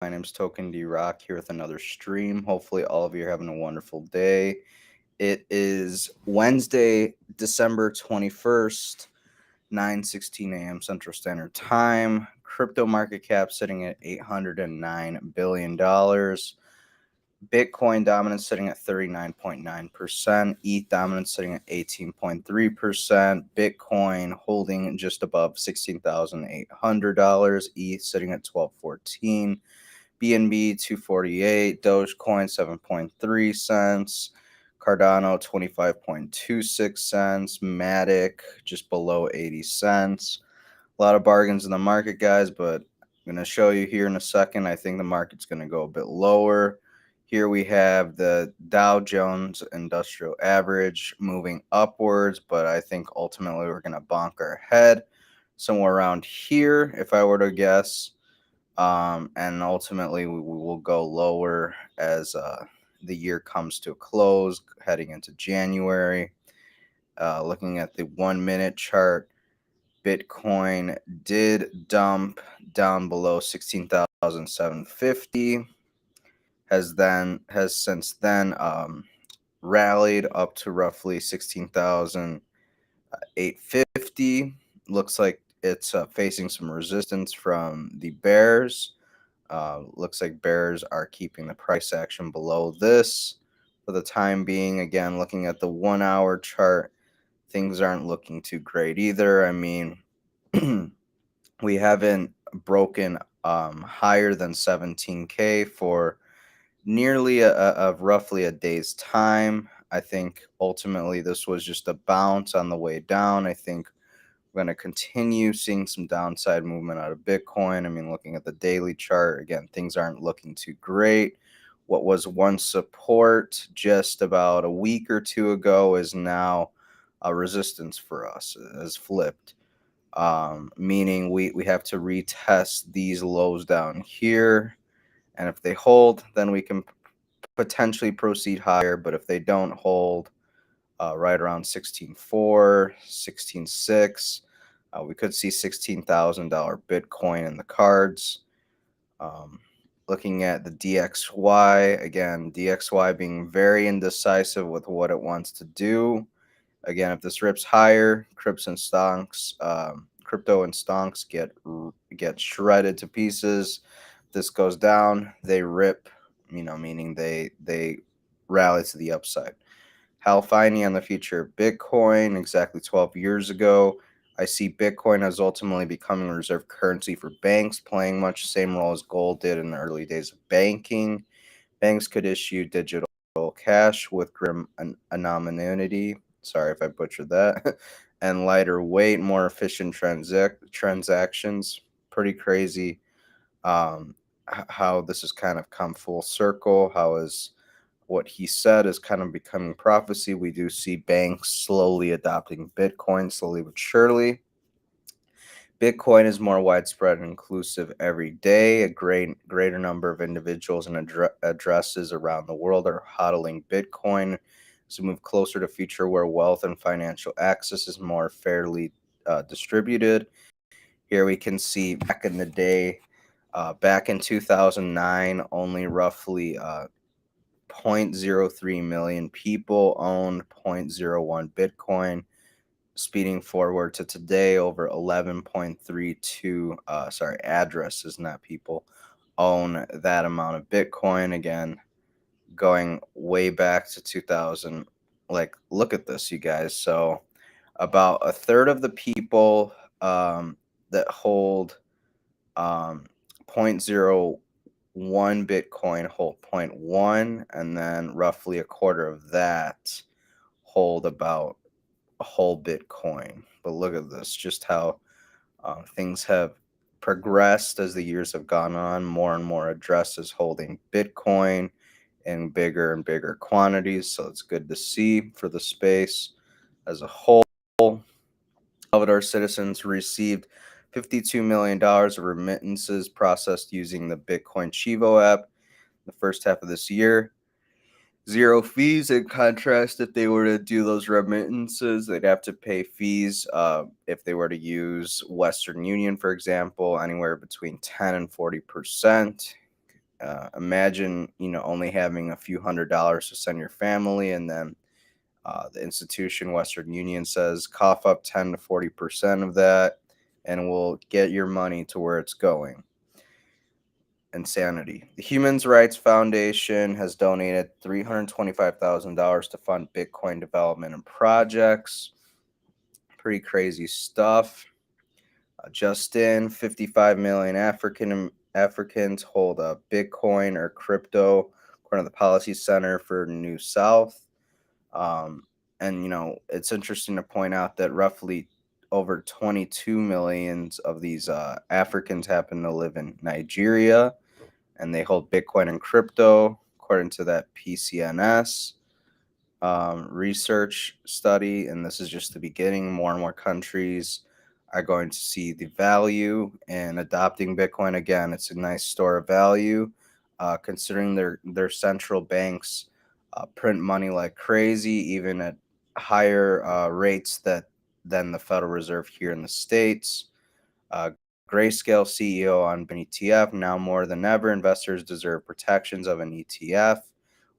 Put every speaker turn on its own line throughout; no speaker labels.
My name's Token D Rock here with another stream. Hopefully, all of you are having a wonderful day. It is Wednesday, December 21st, 9:16 a.m. Central Standard Time. Crypto market cap sitting at $809 billion. Bitcoin dominance sitting at 39.9%. ETH dominance sitting at 18.3%. Bitcoin holding just above $16,800. ETH sitting at 1214. BNB 248, Dogecoin 7.3 cents, Cardano 25.26 cents, Matic just below 80 cents. A lot of bargains in the market, guys, but I'm going to show you here in a second. I think the market's going to go a bit lower. Here we have the Dow Jones Industrial Average moving upwards, but I think ultimately we're going to bonk our head somewhere around here, if I were to guess. And ultimately, we will go lower as the year comes to a close, heading into January. Looking at the 1 minute chart, Bitcoin did dump down below 16,750. Has since then rallied up to roughly 16,850. Looks like it's facing some resistance from the bears. Looks like bears are keeping the price action below this for the time being. Again, looking at the 1 hour chart, things aren't looking too great either. I mean, we haven't broken higher than 17K for nearly roughly a day's time. I think ultimately this was just a bounce on the way down. I think we're going to continue seeing some downside movement out of Bitcoin. I mean, looking at the daily chart, again, things aren't looking too great. What was once support just about a week or two ago is now a resistance for us, has flipped. Meaning we have to retest these lows down here. And if they hold, then we can potentially proceed higher. But if they don't hold, right around 16.4, 16.6. We could see $16,000 Bitcoin in the cards. Um, Looking at the DXY, again, DXY being very indecisive with what it wants to do. Again, if this rips higher, crypto and stonks get shredded to pieces. If this goes down, they rip, meaning they rally to the upside. Hal Finney on the future of Bitcoin exactly 12 years ago. I see Bitcoin as ultimately becoming a reserve currency for banks, playing much the same role as gold did in the early days of banking. Banks could issue digital cash with grim anonymity. Sorry if I butchered that. And lighter weight, more efficient transactions. Pretty crazy how this has kind of come full circle. How is what he said is kind of becoming prophecy. We do see banks slowly adopting Bitcoin, slowly but surely. Bitcoin is more widespread and inclusive every day. A greater number of individuals and addresses around the world are hodling Bitcoin as we move closer to a future where wealth and financial access is more fairly distributed. Here we can see back in the day, back in 2009, only roughly 0.03 million people owned zero point zero 0.01 Bitcoin. Speeding forward to today, over 11.32 addresses, not people, own that amount of Bitcoin. Again, going way back to 2000. Like, look at this, you guys. So about a third of the people that hold um, zero point zero 0.01 Bitcoin hold zero point 0.1, and then roughly a quarter of that hold about a whole Bitcoin. But look at this, just how things have progressed as the years have gone on. More and more addresses holding Bitcoin in bigger and bigger quantities. So it's good to see for the space as a whole. Salvador citizens received $52 million of remittances processed using the Bitcoin Chivo app the first half of this year. Zero fees. In contrast, if they were to do those remittances, they'd have to pay fees. If they were to use Western Union, for example, anywhere between 10 and 40%. Imagine, only having a few $100s to send your family, and then the institution, Western Union, says cough up 10 to 40% of that, and we'll get your money to where it's going. Insanity. The Human Rights Foundation has donated $325,000 to fund Bitcoin development and projects. Pretty crazy stuff. Just in, 55 million Africans hold a Bitcoin or crypto, according to the Policy Center for New South. Um, and it's interesting to point out that roughly over 22 millions of these Africans happen to live in Nigeria, and they hold Bitcoin and crypto, according to that PCNS research study. And this is just the beginning. More and more countries are going to see the value in adopting Bitcoin. Again, it's a nice store of value, considering their central banks print money like crazy, even at higher rates than the Federal Reserve here in the States. Uh, Grayscale CEO on an ETF. Now more than ever, investors deserve protections of an ETF.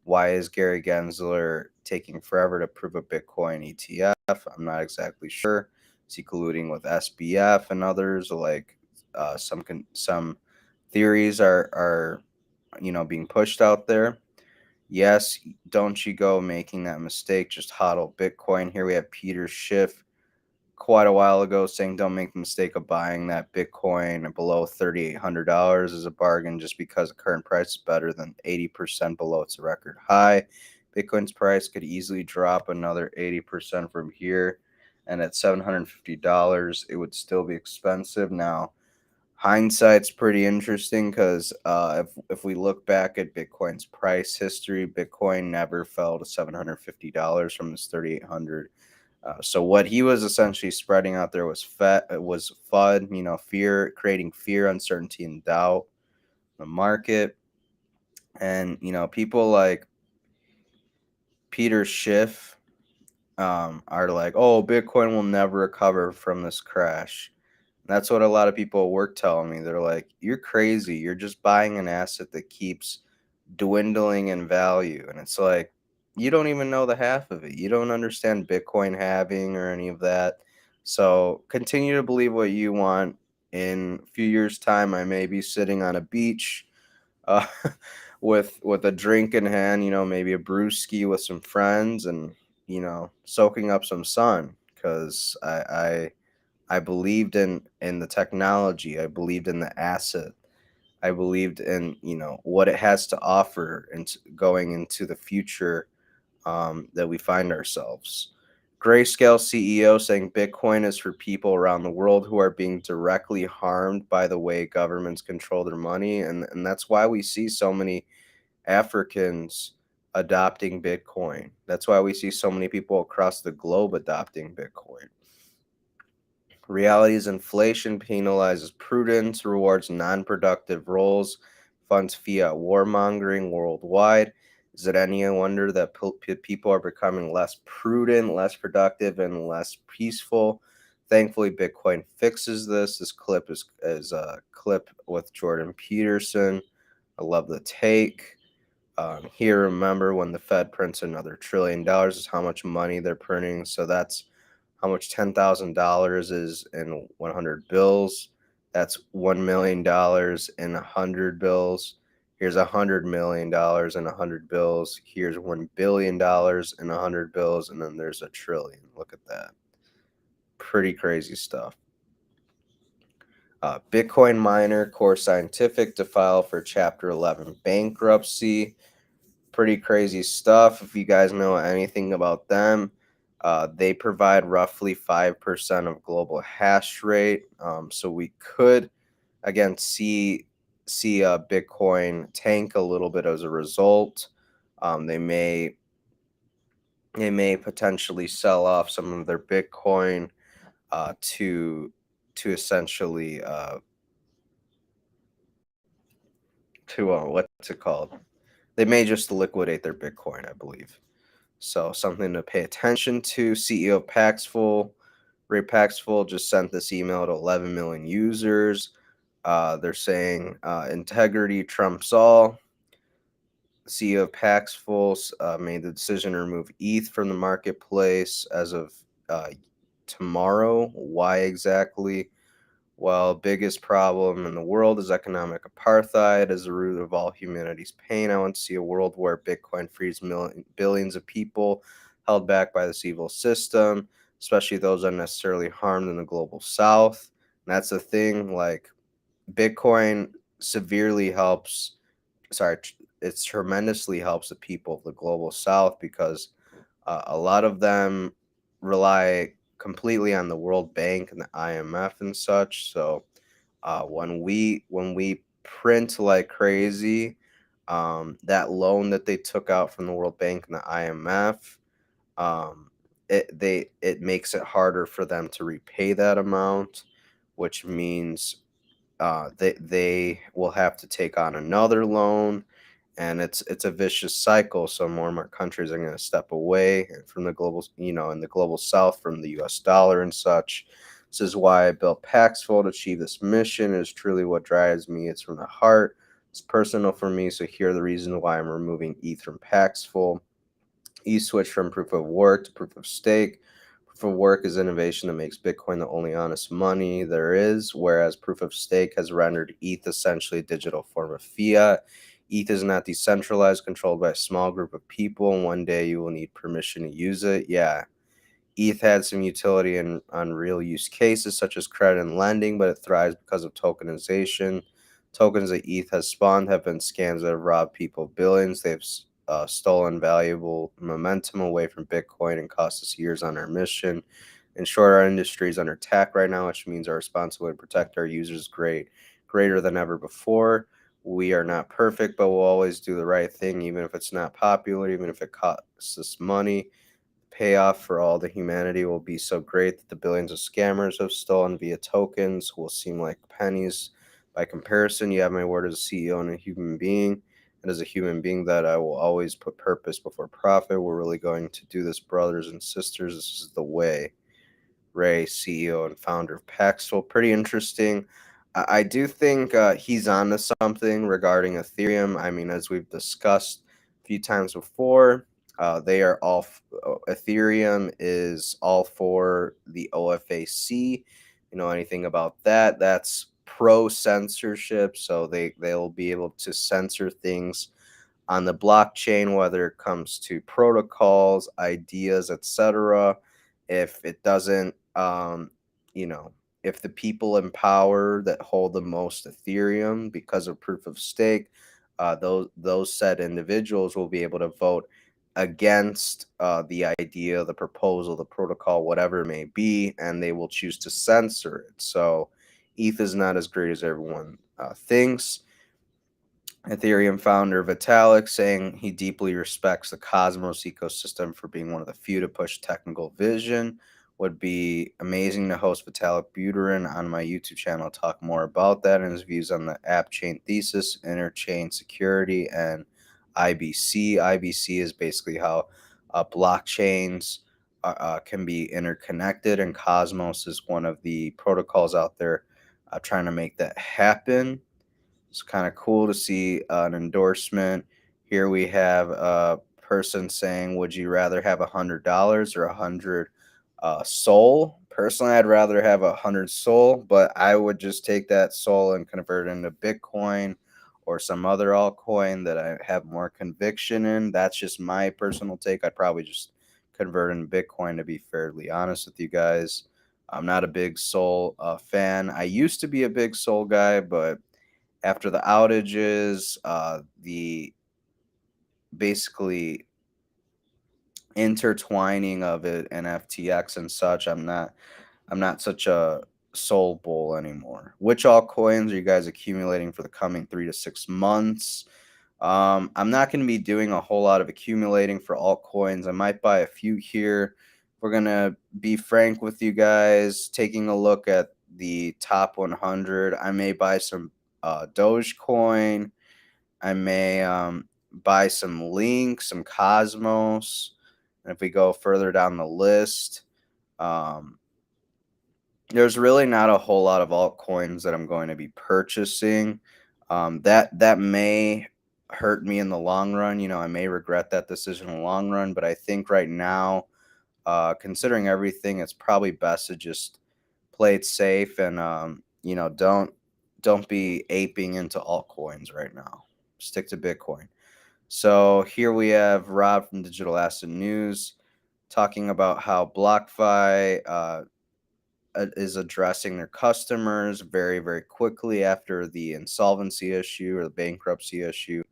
Why is Gary Gensler taking forever to prove a Bitcoin ETF? I'm not exactly sure. Is he colluding with SBF and others? Like some theories are being pushed out there. Yes, don't you go making that mistake. Just hodl Bitcoin. Here we have Peter Schiff quite a while ago saying don't make the mistake of buying that Bitcoin below $3,800 as a bargain just because the current price is better than 80% below its record high. Bitcoin's price could easily drop another 80% from here, and at $750 it would still be expensive. Now, hindsight's pretty interesting because if we look back at Bitcoin's price history, Bitcoin never fell to $750 from this 3,800. So what he was essentially spreading out there was FUD, fear, creating fear, uncertainty, and doubt in the market. And people like Peter Schiff are like, "Oh, Bitcoin will never recover from this crash." And that's what a lot of people at work tell me. They're like, "You're crazy. You're just buying an asset that keeps dwindling in value." And it's like, you don't even know the half of it. You don't understand Bitcoin halving or any of that. So continue to believe what you want. In a few years' time, I may be sitting on a beach uh, with a drink in hand, maybe a brewski with some friends, and soaking up some sun because I believed in the technology. I believed in the asset. I believed in what it has to offer and going into the future that we find ourselves. Grayscale CEO saying Bitcoin is for people around the world who are being directly harmed by the way governments control their money, and that's why we see so many Africans adopting Bitcoin. That's why we see so many people across the globe adopting Bitcoin. Reality is inflation penalizes prudence, rewards non productive roles, funds fiat warmongering worldwide. Is it any wonder that people are becoming less prudent, less productive, and less peaceful? Thankfully, Bitcoin fixes this. This clip is a clip with Jordan Peterson. I love the take. Here, remember when the Fed prints another $1 trillion is how much money they're printing. So that's how much $10,000 is in 100 bills. That's $1 million in 100 bills. Here's $100 million in 100 bills. Here's $1 billion in 100 bills, and then there's a trillion. Look at that. Pretty crazy stuff. Bitcoin miner Core Scientific to file for Chapter 11 bankruptcy. Pretty crazy stuff. If you guys know anything about them, they provide roughly 5% of global hash rate. So we could again see Bitcoin tank a little bit as a result. They may potentially sell off some of their Bitcoin to essentially to what's it called? They may just liquidate their Bitcoin, I believe. So something to pay attention to. CEO of Paxful, Ray Paxful, just sent this email to 11 million users. They're saying integrity trumps all. CEO of Paxful made the decision to remove ETH from the marketplace as of uh, tomorrow. Why exactly? Well, biggest problem in the world is economic apartheid as the root of all humanity's pain. I want to see a world where Bitcoin frees billions of people held back by this evil system, especially those unnecessarily harmed in the global south. And that's the thing, like Bitcoin severely helps, sorry, it tremendously helps the people of the global south because a lot of them rely completely on the World Bank and the IMF and such. So when we print like crazy, that loan that they took out from the World Bank and the IMF, um, it makes it harder for them to repay that amount, which means they will have to take on another loan, and it's a vicious cycle. So more and more countries are going to step away from the global, in the global south from the U.S. dollar and such. This is why I built Paxful to achieve this mission. It is truly what drives me. It's from the heart. It's personal for me. So here are the reasons why I'm removing ETH from Paxful. E-switch from proof of work to proof of stake. Proof of work is innovation that makes Bitcoin the only honest money there is, whereas proof of stake has rendered ETH essentially a digital form of fiat. ETH is not decentralized, controlled by a small group of people, and one day you will need permission to use it. Yeah, ETH had some utility on real use cases such as credit and lending, but it thrives because of tokenization. Tokens that ETH has spawned have been scams that have robbed people billions. They've stolen valuable momentum away from Bitcoin and cost us years on our mission. In short, our industry is under attack right now, which means our responsibility to protect our users is greater than ever before. We are not perfect, but we'll always do the right thing, even if it's not popular, even if it costs us money. Payoff for all the humanity will be so great that the billions of scammers have stolen via tokens will seem like pennies. By comparison, you have my word as a CEO and a human being. And as a human being, that I will always put purpose before profit. We're really going to do this, brothers and sisters. This is the way. Ray, CEO and founder of Paxful. Pretty interesting. I do think he's on to something regarding Ethereum. I mean, as we've discussed a few times before, they are all, Ethereum is all for the OFAC. You know anything about that? That's pro censorship. So they'll be able to censor things on the blockchain, whether it comes to protocols, ideas, etc. If it doesn't, you know, if the people in power that hold the most Ethereum because of proof of stake, those said individuals will be able to vote against the idea, the proposal, the protocol, whatever it may be, and they will choose to censor it. So ETH is not as great as everyone thinks. Ethereum founder Vitalik saying he deeply respects the Cosmos ecosystem for being one of the few to push technical vision. Would be amazing to host Vitalik Buterin on my YouTube channel, talk more about that and his views on the app chain thesis, interchain security, and IBC. IBC is basically how blockchains can be interconnected, and Cosmos is one of the protocols out there trying to make that happen. It's kind of cool to see an endorsement. Here we have a person saying, "Would you rather have $100 or 100 soul?" Personally, I'd rather have 100 soul, but I would just take that soul and convert it into Bitcoin or some other altcoin that I have more conviction in. That's just my personal take. I'd probably just convert into Bitcoin, to be fairly honest with you guys. I'm not a big soul fan. I used to be a big soul guy, but after the outages, the basically intertwining of it and FTX and such, I'm not such a soul bull anymore. Which altcoins are you guys accumulating for the coming 3 to 6 months? I'm not going to be doing a whole lot of accumulating for altcoins. I might buy a few here. We're going to be frank with you guys, taking a look at the top 100. I may buy some Dogecoin. I may buy some Link, some Cosmos. And if we go further down the list, um, There's really not a whole lot of altcoins that I'm going to be purchasing. That may hurt me in the long run. I may regret that decision in the long run, but I think right now, considering everything, it's probably best to just play it safe and don't be aping into altcoins right now. Stick to Bitcoin. So here we have Rob from Digital Asset News talking about how BlockFi is addressing their customers very, very quickly after the insolvency issue or the bankruptcy issue.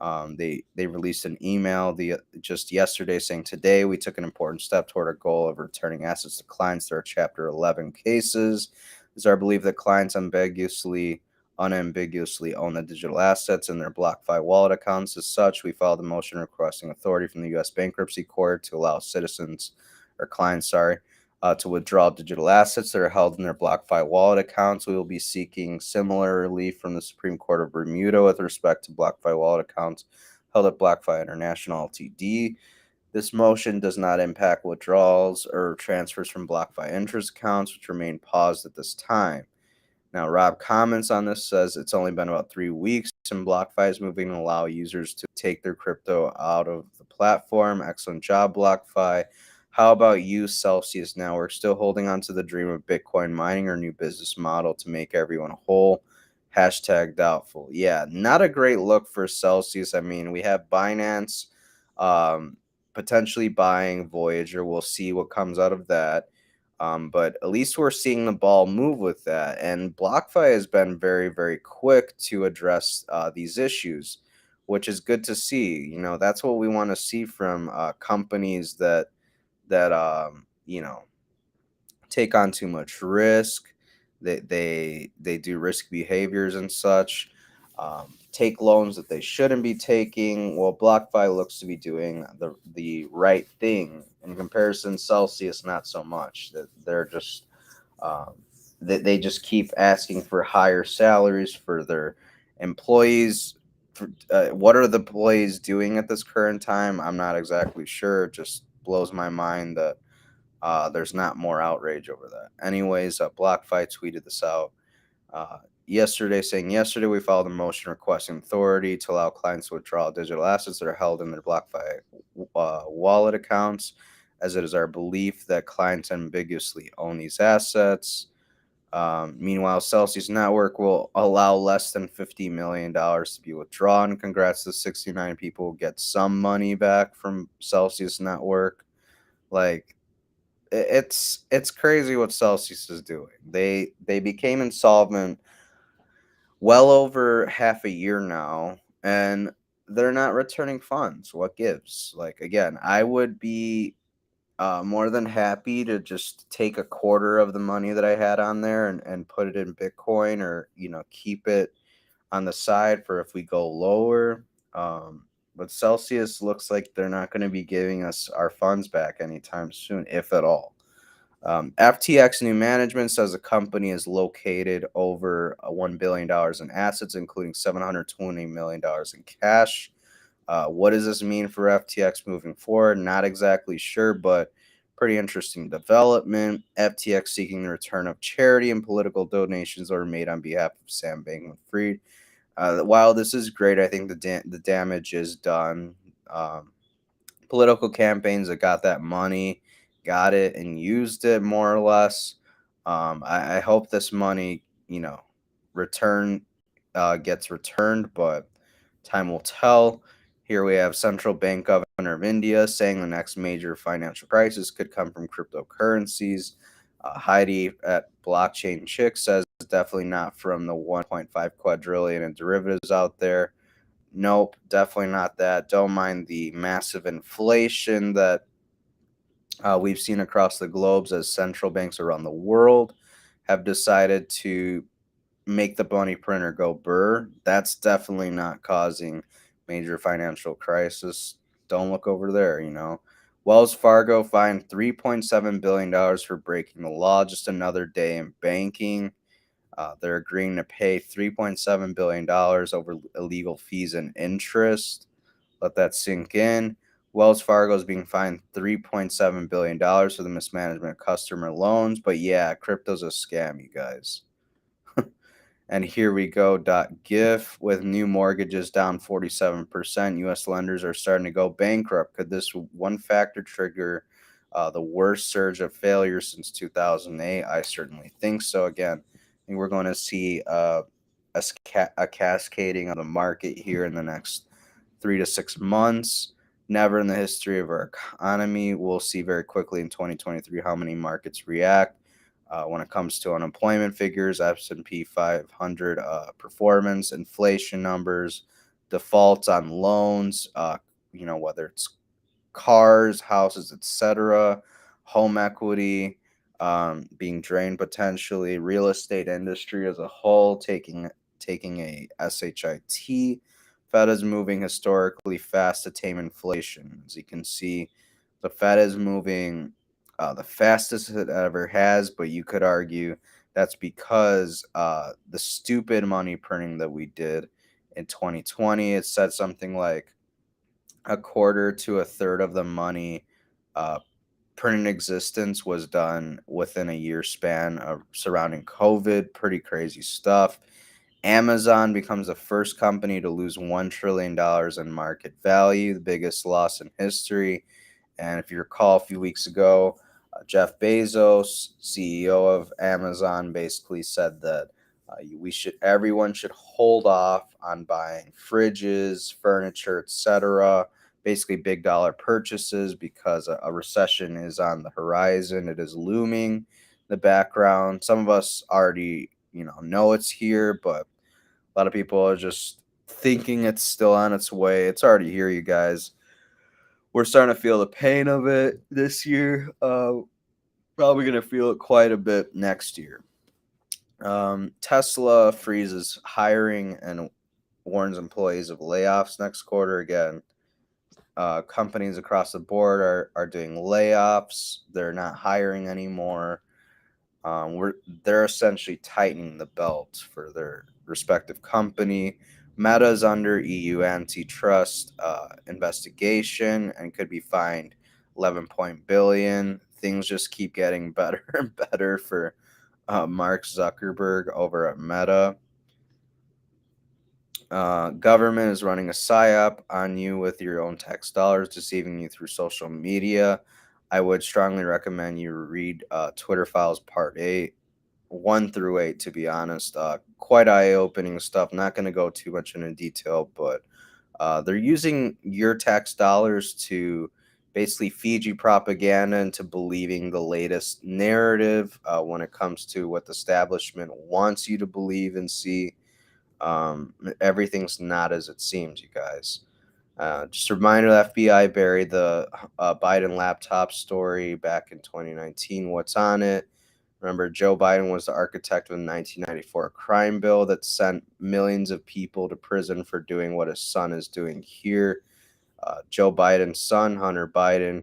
They released an email just yesterday saying today we took an important step toward our goal of returning assets to clients through our Chapter 11 cases. It's our belief that clients unambiguously own the digital assets in their BlockFi wallet accounts. As such, we filed a motion requesting authority from the U.S. Bankruptcy Court to allow clients, to withdraw digital assets that are held in their BlockFi wallet accounts. We will be seeking similar relief from the Supreme Court of Bermuda with respect to BlockFi wallet accounts held at BlockFi International Ltd. This motion does not impact withdrawals or transfers from BlockFi interest accounts, which remain paused at this time. Now, Rob comments on this, says it's only been about 3 weeks and BlockFi is moving to allow users to take their crypto out of the platform. Excellent job, BlockFi. How about you, Celsius Network? Still holding on to the dream of Bitcoin mining or new business model to make everyone whole? Hashtag doubtful. Yeah, not a great look for Celsius. I mean, we have Binance potentially buying Voyager. We'll see what comes out of that. But at least we're seeing the ball move with that. And BlockFi has been very, very quick to address these issues, which is good to see. That's what we want to see from companies that take on too much risk. They do risky behaviors and such. Take loans that they shouldn't be taking. Well, BlockFi looks to be doing the right thing. In comparison, Celsius not so much. That they're just um, they just keep asking for higher salaries for their employees. What are the employees doing at this current time? I'm not exactly sure. It just blows my mind that there's not more outrage over that. Anyways, BlockFi tweeted this out yesterday, saying, yesterday we filed a motion requesting authority to allow clients to withdraw digital assets that are held in their BlockFi wallet accounts, as it is our belief that clients ambiguously own these assets. Meanwhile, Celsius Network will allow less than $50 million to be withdrawn. Congrats to 69 people who get some money back from Celsius Network. Like, it's crazy what Celsius is doing. They became insolvent well over half a year now, and they're not returning funds. What gives? Like, again, I would be more than happy to just take a quarter of the money that I had on there and put it in Bitcoin, or keep it on the side for if we go lower. But Celsius looks like they're not going to be giving us our funds back anytime soon, if at all. FTX new management says the company is located over $1 billion in assets, including $720 million in cash. What does this mean for FTX moving forward? Not exactly sure, but pretty interesting development. FTX seeking the return of charity and political donations that were made on behalf of Sam Bankman-Fried. While this is great, I think the damage is done. Political campaigns that got that money, got it and used it more or less. I hope this money, return gets returned, but time will tell. Here we have central bank governor of India saying the next major financial crisis could come from cryptocurrencies. Heidi at Blockchain Chick says definitely not from the 1.5 quadrillion in derivatives out there. Nope, definitely not that. Don't mind the massive inflation that we've seen across the globes as central banks around the world have decided to make the money printer go burr. That's definitely not causing major financial crisis. Don't look over there. Wells Fargo fined $3.7 billion for breaking the law. Just another day in banking. They're agreeing to pay $3.7 billion over illegal fees and interest. Let that sink in. Wells Fargo is being fined $3.7 billion for the mismanagement of customer loans. But yeah, crypto's a scam, you guys. And here we go. GIF with new mortgages down 47%. U.S. lenders are starting to go bankrupt. Could this one factor trigger the worst surge of failure since 2008? I certainly think so. Again, I think we're going to see a cascading of the market here in the next 3 to 6 months. Never in the history of our economy. We'll see very quickly in 2023 how many markets react. When it comes to unemployment figures, S&P 500 performance, inflation numbers, defaults on loans, whether it's cars, houses, etc., home equity being drained potentially, real estate industry as a whole taking a shit. Fed is moving historically fast to tame inflation. As you can see, the Fed is moving the fastest it ever has, but you could argue that's because the stupid money printing that we did in 2020, it said something like a quarter to a third of the money uh, printed in existence was done within a year span of surrounding COVID. Pretty crazy stuff. Amazon becomes the first company to lose $1 trillion in market value, the biggest loss in history. And if you recall, a few weeks ago, Jeff Bezos, CEO of Amazon, basically said that everyone should hold off on buying fridges, furniture, etc. Basically, big dollar purchases because a recession is on the horizon. It is looming in the background. Some of us already, know it's here, but a lot of people are just thinking it's still on its way. It's already here, you guys. We're starting to feel the pain of it this year. Probably going to feel it quite a bit next year. Tesla freezes hiring and warns employees of layoffs next quarter. Again, companies across the board are doing layoffs. They're not hiring anymore. They're essentially tightening the belt for their respective company. Meta is under EU antitrust investigation and could be fined 11 billion. Things just keep getting better and better for Mark Zuckerberg over at Meta. Government is running a psyop on you with your own tax dollars, deceiving you through social media. I would strongly recommend you read Twitter Files Part 8, 1 through 8, to be honest. Quite eye-opening stuff. Not going to go too much into detail, but they're using your tax dollars to basically feed you propaganda into believing the latest narrative when it comes to what the establishment wants you to believe and see. Everything's not as it seems, you guys. Just a reminder, the FBI buried the Biden laptop story back in 2019. What's on it? Remember, Joe Biden was the architect of the 1994 crime bill that sent millions of people to prison for doing what his son is doing here. Joe Biden's son, Hunter Biden,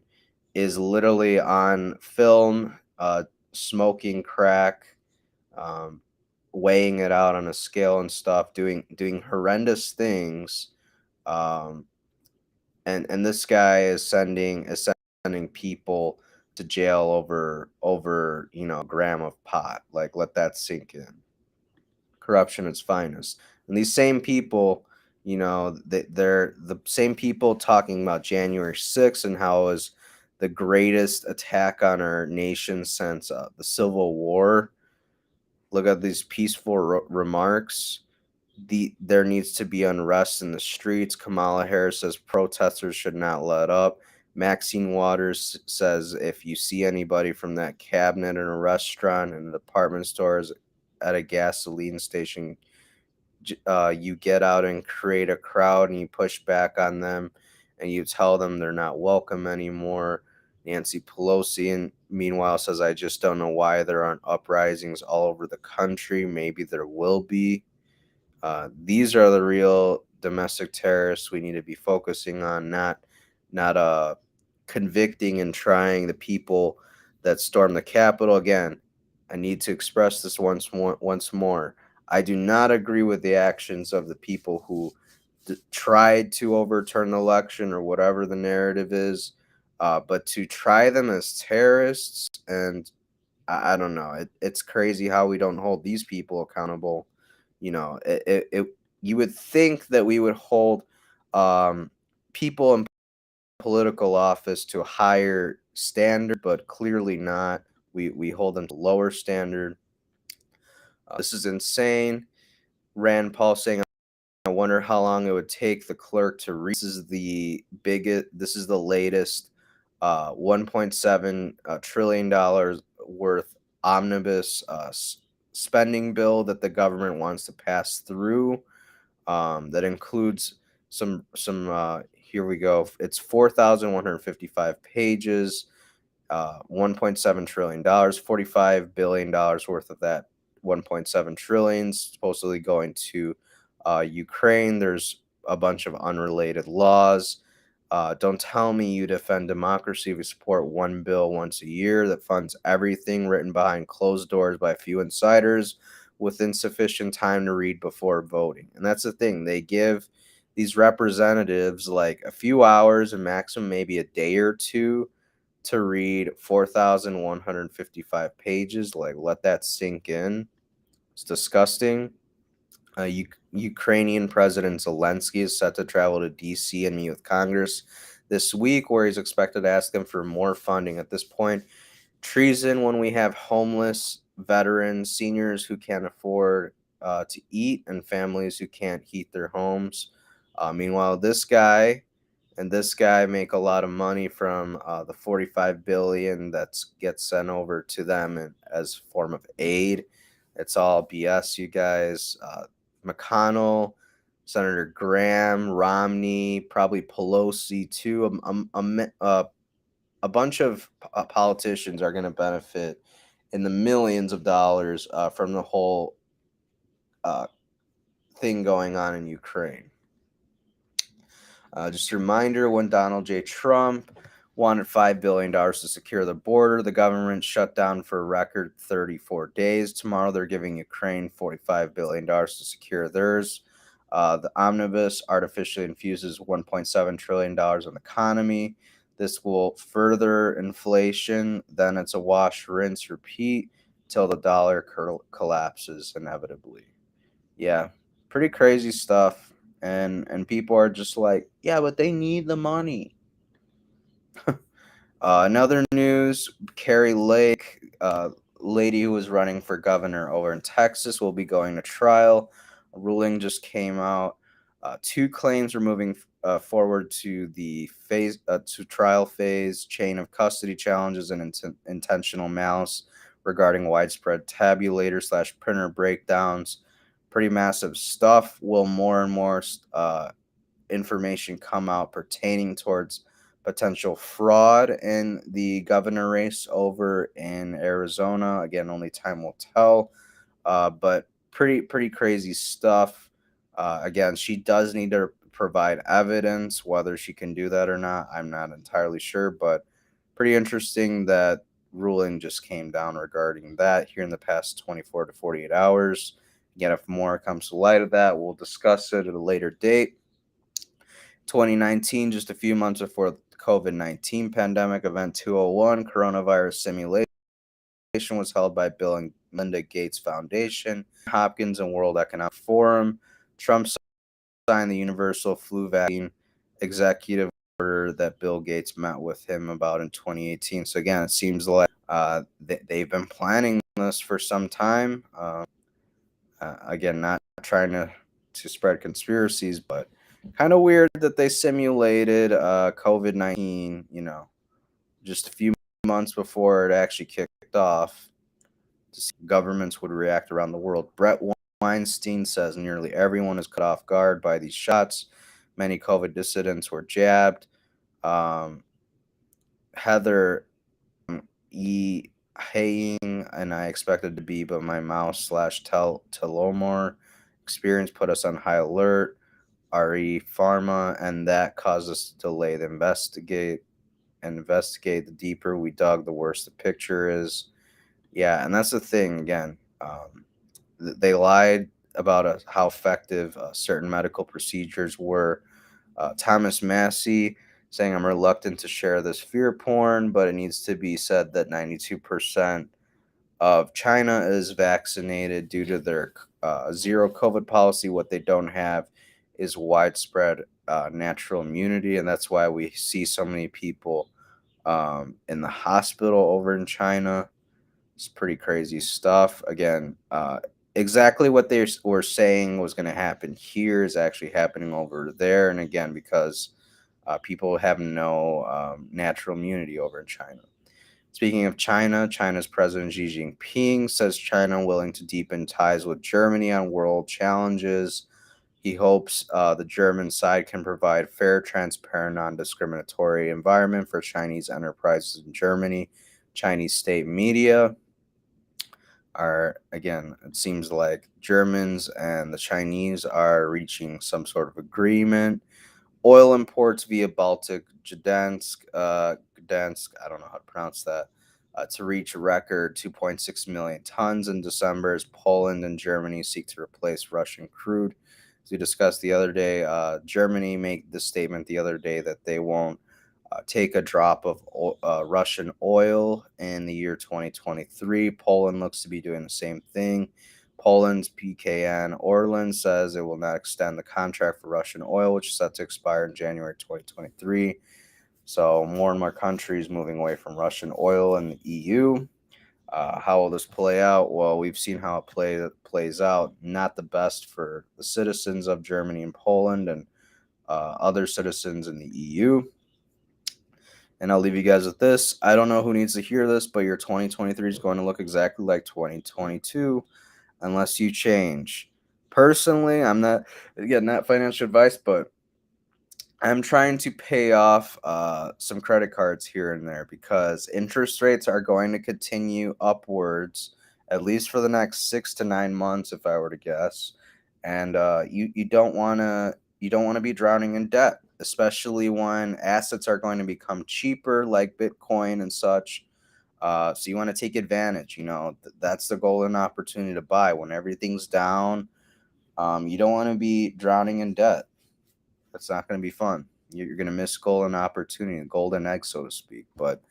is literally on film smoking crack, um, weighing it out on a scale and stuff, doing horrendous things. Um, and this guy is sending people to jail over a gram of pot. Like, let that sink in. Corruption at its finest. And these same people, they're the same people talking about January 6th and how it was the greatest attack on our nation since the Civil War. Look at these peaceful remarks. There needs to be unrest in the streets. Kamala Harris says protesters should not let up. Maxine Waters says if you see anybody from that cabinet in a restaurant, in a department stores, at a gasoline station, you get out and create a crowd and you push back on them and you tell them they're not welcome anymore. Nancy Pelosi, and meanwhile, says, I just don't know why there aren't uprisings all over the country. Maybe there will be. These are the real domestic terrorists we need to be focusing on, not convicting and trying the people that stormed the Capitol. Again, I need to express this once more. I do not agree with the actions of the people who tried to overturn the election or whatever the narrative is, but to try them as terrorists, and I don't know, it's crazy how we don't hold these people accountable. You would think that we would hold people in political office to a higher standard, but clearly not. We hold them to lower standard. This is insane. Rand Paul saying, I wonder how long it would take the clerk to read. This is the latest $1.7 trillion worth omnibus spending bill that the government wants to pass through. That includes some. Here we go. It's 4,155 pages. $1.7 trillion, $45 billion worth of that 1.7 trillion supposedly going to Ukraine. There's a bunch of unrelated laws. Don't tell me you defend democracy if you support one bill once a year that funds everything written behind closed doors by a few insiders with insufficient time to read before voting. And that's the thing. They give these representatives like a few hours and maximum maybe a day or two to read 4,155 pages. Like, let that sink in. It's disgusting. Ukrainian President Zelensky is set to travel to D.C. and meet with Congress this week, where he's expected to ask them for more funding. At this point, treason when we have homeless veterans, seniors who can't afford to eat, and families who can't heat their homes. Meanwhile, this guy and this guy make a lot of money from the 45 billion that gets sent over to them as form of aid. It's all BS, you guys. McConnell, Senator Graham, Romney, probably Pelosi too. A bunch of politicians are going to benefit in the millions of dollars from the whole thing going on in Ukraine. Just a reminder, when Donald J. Trump wanted $5 billion to secure the border, the government shut down for a record 34 days. Tomorrow, they're giving Ukraine $45 billion to secure theirs. The omnibus artificially infuses $1.7 trillion in the economy. This will further inflation. Then it's a wash, rinse, repeat till the dollar collapses inevitably. Yeah, pretty crazy stuff. And people are just like, yeah, but they need the money. Another news, Carrie Lake, lady who was running for governor over in Texas, will be going to trial. A ruling just came out. Two claims are moving forward to the trial phase, chain of custody challenges and intentional malice regarding widespread tabulator/printer breakdowns. Pretty massive stuff. Will more and more information come out pertaining towards potential fraud in the governor race over in Arizona? Again, only time will tell. But pretty crazy stuff. Again, she does need to provide evidence. Whether she can do that or not, I'm not entirely sure. But pretty interesting that ruling just came down regarding that here in the past 24 to 48 hours. Again, if more comes to light of that, we'll discuss it at a later date. 2019, just a few months before the COVID-19 pandemic, event 201, coronavirus simulation was held by Bill and Melinda Gates Foundation, Hopkins, and World Economic Forum. Trump signed the universal flu vaccine executive order that Bill Gates met with him about in 2018. So again, it seems like they've been planning this for some time. Again, not trying to spread conspiracies, but kind of weird that they simulated COVID-19, just a few months before it actually kicked off. To see governments would react around the world. Brett Weinstein says nearly everyone is caught off guard by these shots. Many COVID dissidents were jabbed. Heather E. Haying, and I expected to be, but my mouse/telomere experience put us on high alert. RE Pharma, and that caused us to delay the investigate. The deeper we dug, the worse the picture is. Yeah, and that's the thing again. They lied about how effective certain medical procedures were. Thomas Massey saying, I'm reluctant to share this fear porn, but it needs to be said that 92% of China is vaccinated due to their zero COVID policy. What they don't have is widespread natural immunity, and that's why we see so many people in the hospital over in China. It's pretty crazy stuff. Again, exactly what they were saying was going to happen here is actually happening over there. And again, because people have no natural immunity over in China. Speaking of China, China's President Xi Jinping says China willing to deepen ties with Germany on world challenges. He hopes the German side can provide fair, transparent, non-discriminatory environment for Chinese enterprises in Germany. Chinese state media are, again, it seems like Germans and the Chinese are reaching some sort of agreement. Oil imports via Baltic Gdansk, I don't know how to pronounce that, to reach a record 2.6 million tons in December as Poland and Germany seek to replace Russian crude. As we discussed the other day, Germany made the statement the other day that they won't take a drop of Russian oil in the year 2023. Poland looks to be doing the same thing. Poland's PKN Orlen says it will not extend the contract for Russian oil, which is set to expire in January 2023. So more and more countries moving away from Russian oil in the EU. How will this play out? Well, we've seen how it plays out. Not the best for the citizens of Germany and Poland and other citizens in the EU. And I'll leave you guys with this. I don't know who needs to hear this, but your 2023 is going to look exactly like 2022 unless you change. Personally, I'm not, again, not financial advice, but I'm trying to pay off some credit cards here and there because interest rates are going to continue upwards at least for the next 6 to 9 months, if I were to guess. And you don't want to be drowning in debt, especially when assets are going to become cheaper, like Bitcoin and such. So you want to take advantage. That's the golden opportunity to buy when everything's down. You don't want to be drowning in debt. That's not going to be fun. You're going to miss golden opportunity, golden egg, so to speak. But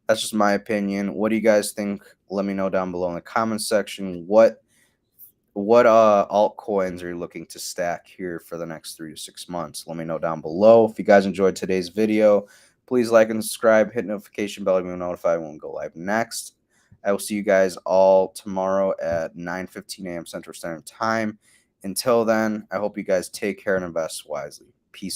that's just my opinion. What do you guys think? Let me know down below in the comment section. What altcoins are you looking to stack here for the next 3 to 6 months? Let me know down below. If you guys enjoyed today's video, please like and subscribe. Hit notification bell to be notified when we go live next. I will see you guys all tomorrow at 9:15 a.m. Central Standard Time. Until then, I hope you guys take care and invest wisely.